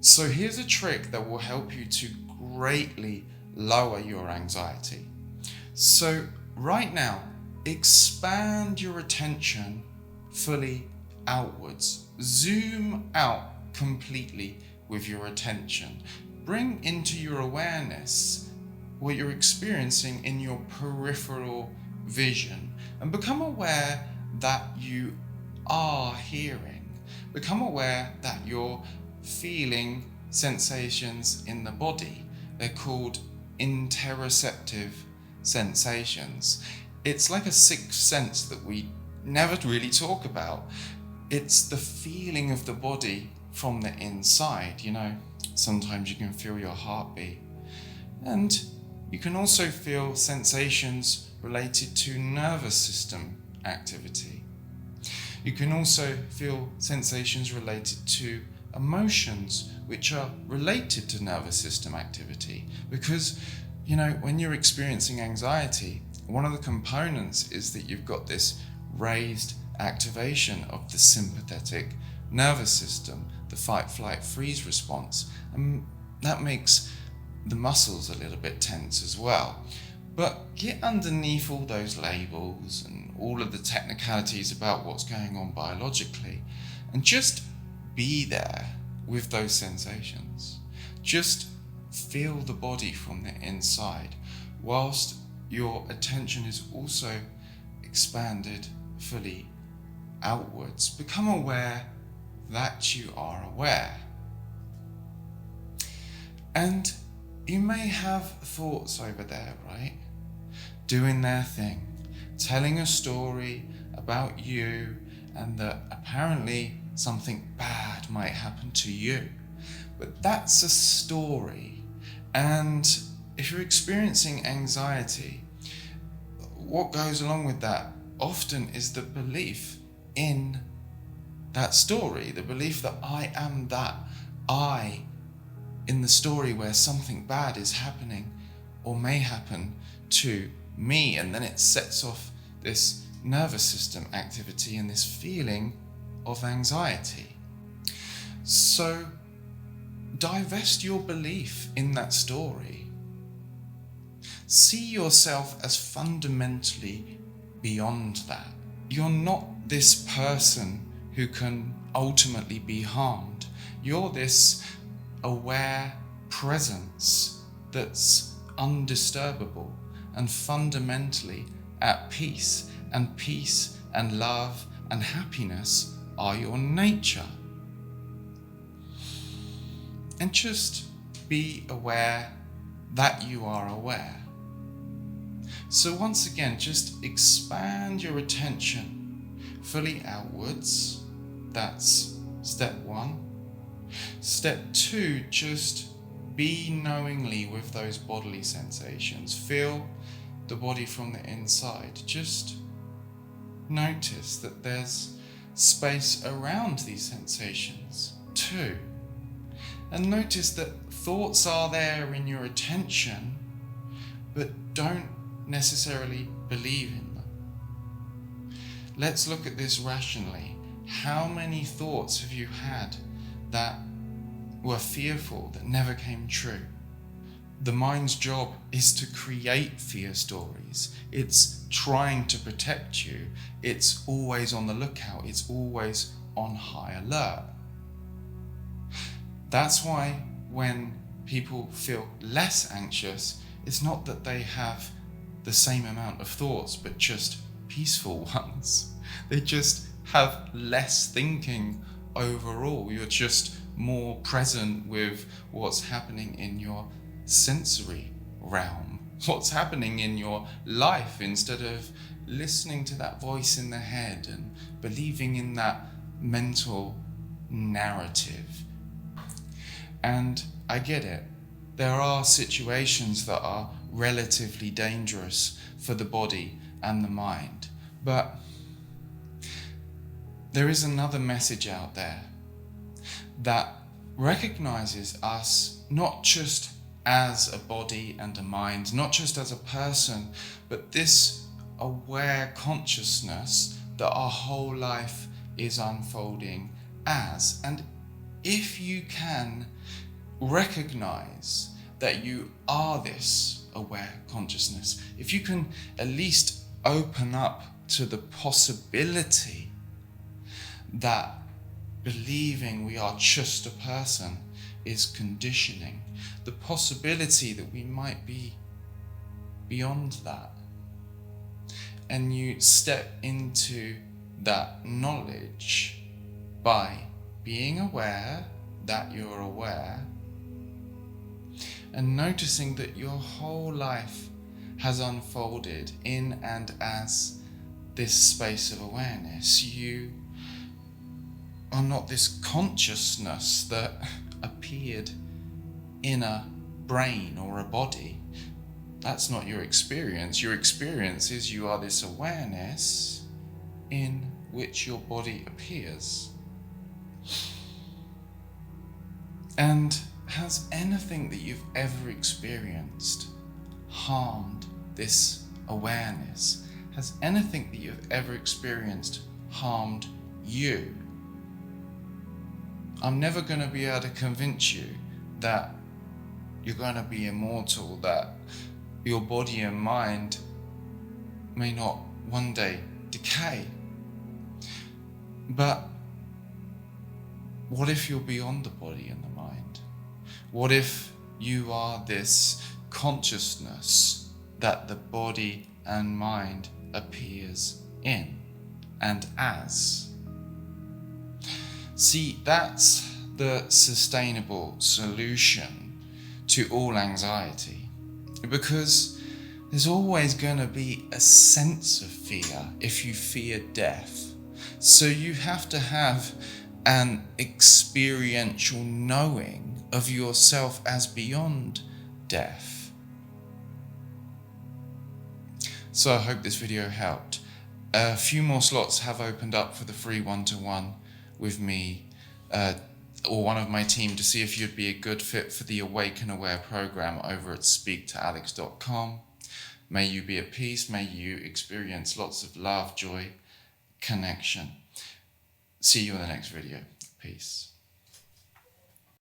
So here's a trick that will help you to greatly lower your anxiety. So right now, expand your attention fully outwards. Zoom out completely with your attention. Bring into your awareness what you're experiencing in your peripheral vision, and become aware that you are hearing. Become aware that you're feeling sensations in the body. They're called interoceptive sensations. It's like a sixth sense that we never really talk about. It's the feeling of the body from the inside. Sometimes you can feel your heartbeat, and you can also feel sensations related to nervous system activity. You can also feel sensations related to emotions which are related to nervous system activity. Because, when you're experiencing anxiety, one of the components is that you've got this raised activation of the sympathetic nervous system, the fight, flight, freeze response. And that makes the muscles a little bit tense as well. But get underneath all those labels and all of the technicalities about what's going on biologically, and just be there with those sensations. Just feel the body from the inside, whilst your attention is also expanded fully outwards. Become aware that you are aware. And you may have thoughts over there, right? Doing their thing, telling a story about you, and that apparently something bad might happen to you. But that's a story. And if you're experiencing anxiety, what goes along with that often is the belief in that story, the belief that I am that I in the story where something bad is happening or may happen to me, and then it sets off this nervous system activity and this feeling of anxiety. So divest your belief in that story. See yourself as fundamentally beyond that. You're not this person who can ultimately be harmed. You're this aware presence that's undisturbable and fundamentally at peace, and peace and love and happiness are your nature. And just be aware that you are aware. So once again, just expand your attention fully outwards. That's step 1. Step 2, just be knowingly with those bodily sensations. Feel the body from the inside. Just notice that there's space around these sensations too. And notice that thoughts are there in your attention, but don't necessarily believe in them. Let's look at this rationally. How many thoughts have you had that were fearful, that never came true? The mind's job is to create fear stories. It's trying to protect you. It's always on the lookout. It's always on high alert. That's why when people feel less anxious, it's not that they have the same amount of thoughts, but just peaceful ones. They just have less thinking overall. You're just more present with what's happening in your sensory realm, what's happening in your life, instead of listening to that voice in the head and believing in that mental narrative. And I get it. There are situations that are relatively dangerous for the body and the mind. But there is another message out there that recognizes us not just as a body and a mind, not just as a person, but this aware consciousness that our whole life is unfolding as. And if you can recognize that you are this aware consciousness, if you can at least open up to the possibility that believing we are just a person is conditioning, the possibility that we might be beyond that, and you step into that knowledge by being aware that you're aware, and noticing that your whole life has unfolded in and as this space of awareness. You are not this consciousness that appeared in a brain or a body. That's not your experience. Your experience is you are this awareness in which your body appears. And has anything that you've ever experienced harmed this awareness? Has anything that you've ever experienced harmed you? I'm never going to be able to convince you that you're going to be immortal, that your body and mind may not one day decay. But what if you're beyond the body and the mind? What if you are this consciousness that the body and mind appears in and as? See, that's the sustainable solution to all anxiety, because there's always going to be a sense of fear if you fear death. So you have to have an experiential knowing of yourself as beyond death. So I hope this video helped. A few more slots have opened up for the free one-to-one with me or one of my team to see if you'd be a good fit for the Awake and Aware program over at speaktoalex.com. May you be at peace. May you experience lots of love, joy, connection. See you in the next video. Peace.